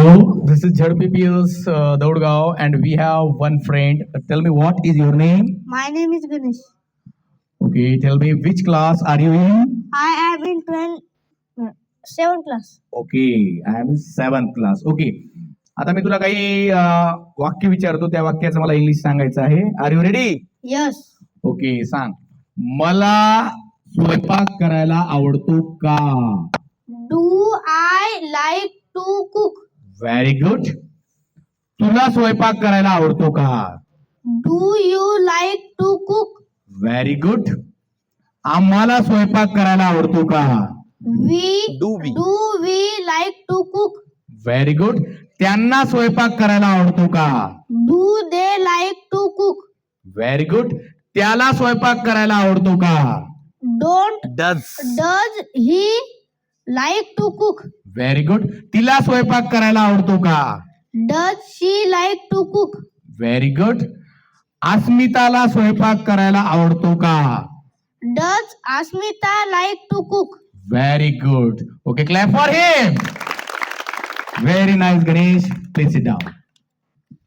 Hello, this is ZPPS Daudgaon, and we have one friend. Tell me, what is your name? My name is Ganesh. Okay, tell me, which class are you in? I am in 7th class. Okay, I am in 7th class. Okay, आता मी तुला काही वाक्य विचारतो, त्या वाक्याचं मला English सांगायचं आहे. Are you ready? Yes. Okay, सांग. मला स्वयंपाक करायला आवडतो का? Do I like to cook? Very good. तुला स्वयंपाक करायला आवडतो का? Do you like to cook? Very good. आम्हाला स्वयंपाक करायला आवडतो का? Do we like to cook? Very good. त्यांना स्वयंपाक करायला आवडतो का? Do they like to cook? Very good. त्याला स्वयंपाक करायला आवडतो का? Does he like to cook? Very good. तिला स्वयंपाक करायला आवडतो का? Does she like to cook? Very good. अस्मिताला स्वयंपाक करायला आवडतो का? Does Asmita like to cook? Very good. Okay, clap for him. Very nice Ganesh. Please sit down.